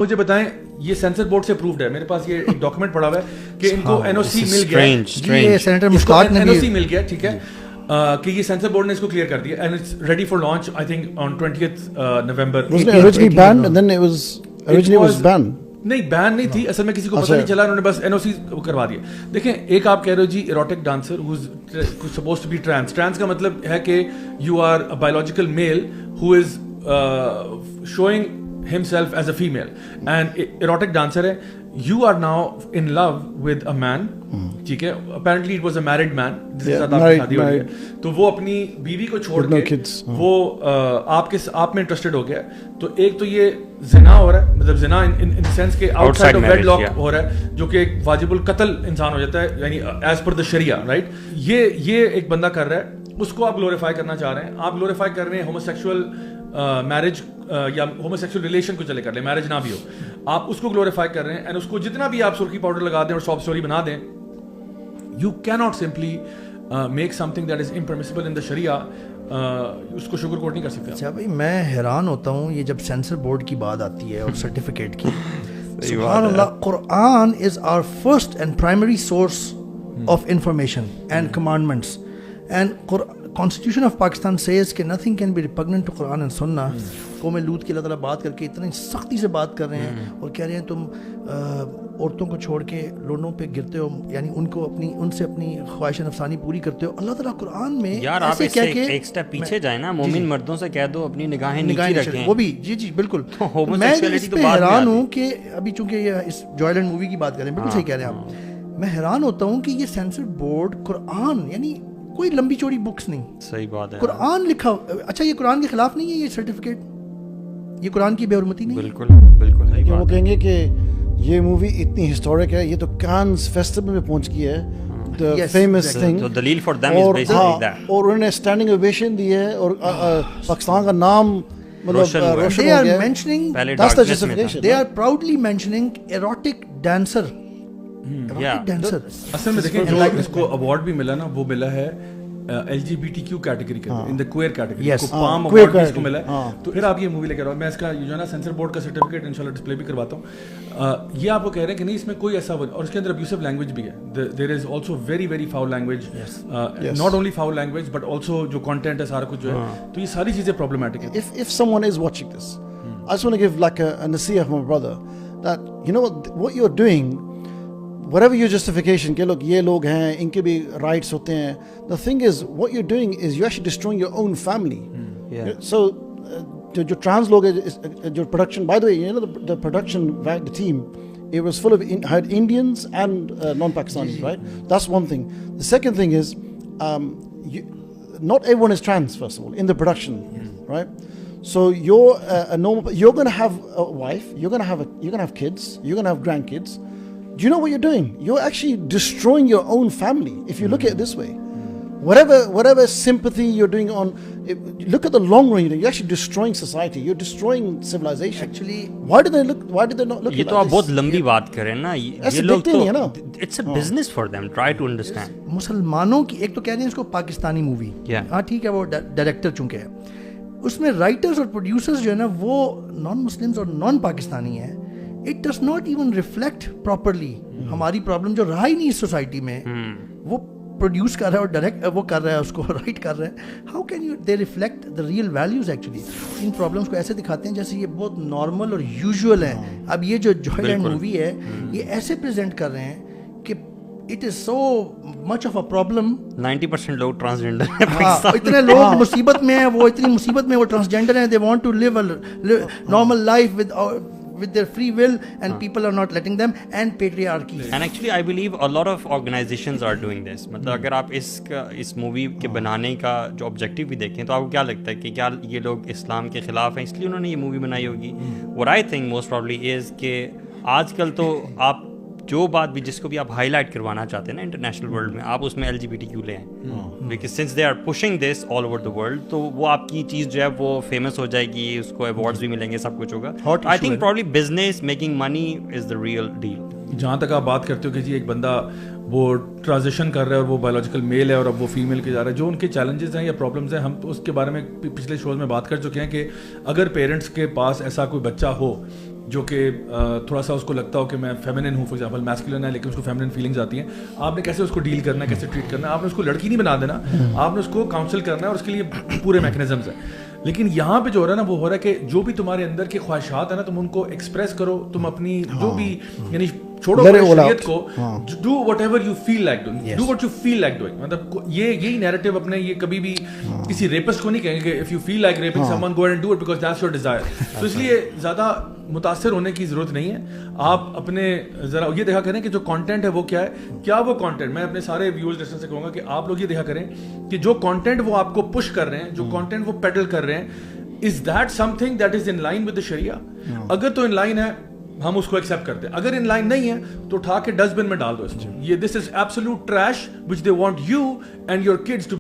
مجھے بتائیں یہ سینسر بورڈ سے اپرووڈ ہے, میرے پاس یہ ایک ڈاکومنٹ پڑا ہوا ہے کہ ان کو این او سی مل گیا, این او سی مل گیا, ٹھیک ہے, کہ یہ سینسر بورڈ نے اس کو کلیئر کر دیا and it's ready for launch I think on 20th November. نہیں بین نہیں تھی اصل میں, کسی کو پتہ نہیں چلا, انہوں نے بس این او سی کروا دیا. دیکھیں ایک آپ کہہ رہے ہو جی ایروٹک ڈانسر ہو is supposed to be trans. Trans کا مطلب ہے کہ you are a biological male who is showing himself as a female and erotic dancer hai. You are now in love with a man, ٹھیک ہے, apparently it was a married man جس کے ساتھ آپ کی شادی ہو رہی ہے, تو وہ اپنی بیوی کو چھوڑ کے وہ آپ میں انٹرسٹڈ ہو گیا. تو ایک تو یہ زنا ہو رہا ہے, مطلب زنا ان دی سینس کہ outside of wedlock ہو رہا ہے, جو کہ ایک واجب القتل انسان ہو جاتا ہے, یعنی ایز پر دا شریعہ, رائٹ. یہ ایک بندہ کر رہا ہے, اس کو آپ گلوریفائی کرنا چاہ رہے ہیں. آپ گلوریفائی کر رہے ہیں ہومو سیکشول میرج یا ہومو سیکشول ریلیشن کو چلے کر لیں, میرج نہ بھی ہو, آپ اس کو گلوریفائی کر رہے ہیں. اینڈ اس کو جتنا بھی آپ سرخی پاؤڈر لگا دیں اور ساپ اسٹوری بنا دیں, you can not simply make something that is impermissible in the شریعہ, اس کو شوگر کوٹ نہیں کر سکتے. اچھا بھائی, میں حیران ہوتا ہوں یہ جب سینسر بورڈ کی بات آتی ہے اور سرٹیفکیٹ کی, سبحان اللہ, قرآن is our first and primary source of information and commandments, and Constitution of Pakistan says کہ nothing can be repugnant to Quran and Sunnah. قوم لوط کی اللہ تعالیٰ بات کر کے اتنی سختی سے بات کر رہے ہیں اور کہہ رہے ہیں تم عورتوں کو چھوڑ کے لوگوں پہ گرتے ہو, یعنی ان کو ان سے اپنی خواہش نفسانی پوری کرتے ہو. اللہ تعالیٰ قرآن میں یار آپ اس سے ایک سٹیپ پیچھے جائیں نا, مومن مردوں سے کہہ دو اپنی نگاہیں نیچی رکھیں, وہ بھی جی بالکل. میں اس پہ حیران ہوں کہ ابھی چونکہ یہ اس جوائلینڈ مووی کی بات کر رہے ہیں, بالکل صحیح کہہ رہے ہیں آپ. میں حیران ہوتا ہوں کہ یہ سینسر بورڈ قرآن, یعنی کوئی لمبی چوڑی بکس نہیں, صحیح بات ہے, قرآن لکھا. اچھا یہ قرآن کے خلاف نہیں ہے یہ سرٹیفکیٹ, یہ قرآن کی بے حرمتی نہیں؟ بالکل بالکل. وہ کہیں گے کہ یہ مووی اتنی ہسٹورک ہے, یہ تو کانز فیسٹیول میں پہنچ گئی ہے, the famous thing, so dalil for them is basically that, اور انہوں نے اسٹینڈنگ اوویشن دی ہے اور پاکستان کا نام مطلب روشن they ہو are گیا. mentioning, that's the justification, they are proudly mentioning erotic dancer. اصل میں دیکھیں جو اس کو اوارڈ بھی ملا نا, وہ ملا ہے L G B T Q category کے ان دا کوئر کیٹیگری, کو پام اوارڈ اس کو ملا ہے. تو پھر آپ یہ مووی لے کر آؤ, میں اس کا جو ہے نا سینسر بورڈ کا سرٹیفکیٹ انشاءاللہ ڈسپلے بھی کرواتا ہوں. یہ آپ کو کہہ رہے ہیں کہ نہیں اس میں کوئی ایسا, اور اس کے اندر ابیوسو لینگویج بھی ہے, there is also very very foul language, not only foul language but also جو کانٹینٹ ہے سارا کچھ جو ہے, تو یہ ساری چیزیں پرابلمٹک ہیں. If someone is watching this, I just want to give like a nasiha for my brother that you know what you're doing, whatever your justification کہ لوگ یہ لوگ ہیں ان کے بھی رائٹس ہوتے ہیں, the thing is what you're doing is you're actually destroying your own family. So جو ٹرانس لوگ ہیں, جو production, by the way you know the production the team, it was full of had Indians and non-Pakistanis, right? That's one thing. The second thing is not everyone is trans, first of all, in the production, right? So you're going to have a wife, you're going to have kids, you're going to have grandkids. Do you know what you're doing? You're actually destroying your own family if you look at it this way. Whatever sympathy you're doing look at the long run, you're actually destroying society, you're destroying civilization. Actually, why do they not look at it? یہ تو آپ بہت لمبی بات کر رہے ہیں نا, یہ لوگ تو it's a business for them, try to understand. مسلمانوں کی ایک تو کہہ رہے ہیں اس کو پاکستانی مووی, ہاں ٹھیک ہے, وہ ڈائریکٹر چونکہ ہے, اس میں رائٹرز اور پروڈیوسرز جو ہے نا وہ نان مسلمز اور نان پاکستانی ہیں. It does not even reflect properly ہماری پرابلم جو رہا ہی نہیں اس سوسائٹی میں. وہ پروڈیوس کر رہا ہے اور ڈائریکٹ وہ کر رہا ہے, اس کو رائٹ کر رہا ہے. How can you they reflect the real values actually. In problems کو ایسے دکھاتے ہیں جیسے یہ بہت نارمل اور یوزول ہیں. اب یہ جو جوائلینڈ مووی ہے یہ ایسے پریزنٹ کر رہے ہیں کہ it is so much of a problem. 90% لوگ ٹرانسجینڈر ہیں, اتنے لوگ مصیبت میں ہیں, وہ اتنی مصیبت میں وہ ٹرانسجینڈر ہیں, they want to live a normal life with their free will and people are not letting them, and patriarchy. And actually I believe a lot of organizations are doing this. مطلب اگر آپ اس movie کے بنانے کا جو objective بھی دیکھیں تو آپ کو کیا لگتا ہے کہ کیا یہ لوگ اسلام کے خلاف ہیں اس لیے انہوں نے یہ مووی بنائی ہوگی؟ What I think most probably is کہ آج کل تو آپ جو بات بھی جس کو بھی آپ ہائی لائٹ کروانا چاہتے ہیں نا انٹرنیشنل ورلڈ میں, آپ اس میں LGBTQ لے آئیں, because since they are pushing this all over the world, تو وہ آپ کی چیز جو ہے وہ فیمس ہو جائے گی, اس کو ایوارڈز بھی ملیں گے, سب کچھ ہوگا. I think probably business making money is the real deal. جہاں تک آپ بات کرتے ہو کہ جی ایک بندہ وہ ٹرانزیشن کر رہا ہے اور وہ بایولوجیکل میل ہے اور اب وہ فیمیل کے جا رہا ہے, جو ان کے چیلنجز ہیں یا پرابلمز ہیں, ہم اس کے بارے میں پچھلے شوز میں بات کر چکے ہیں کہ اگر پیرنٹس کے پاس ایسا کوئی بچہ ہو جو کہ تھوڑا سا اس کو لگتا ہو کہ میں فیمنن ہوں، فار ایگزامپل میسکولن ہے لیکن اس کو فیمنن فیلنگز آتی ہیں، آپ نے کیسے اس کو ڈیل کرنا ہے، کیسے ٹریٹ کرنا ہے. آپ نے اس کو لڑکی نہیں بنا دینا، آپ نے اس کو کاؤنسل کرنا ہے اور اس کے لیے پورے میکنزمز ہیں. لیکن یہاں پہ جو ہو رہا ہے نا وہ ہو رہا ہے کہ جو بھی تمہارے اندر کی خواہشات ہیں نا تم ان کو ایکسپریس کرو، تم اپنی جو بھی یعنی چھوڑو شریعت کو، do whatever you feel like doing, do what you feel like doing. مطلب یہی نیریٹو اپنے یہ کبھی بھی کسی ریپسٹ کو نہیں کہیں گے کہ if you feel like raping someone go and do it because that's your desire. تو اس لیے زیادہ متاثر ہونے کی ضرورت نہیں ہے. آپ اپنے ذرا یہ دیکھا کریں کہ جو کانٹینٹ ہے وہ کیا ہے، کیا وہ کانٹینٹ، میں اپنے سارے ویورز لسنر سے کہوں گا کہ آپ لوگ یہ دیکھا کریں کہ جو کانٹینٹ وہ آپ کو پش کر رہے ہیں، جو کانٹینٹ وہ پیڈل کر رہے ہیں، is that something that is in line with the sharia؟ اگر تو ان لائن ہے ہم اس کو ایکسیپٹ کرتے ہیں، اگر ان لائن نہیں ہے تو اٹھا کے ڈسٹ بن میں ڈال دو اس کو. یہ this is absolute trash which they want you and your kids to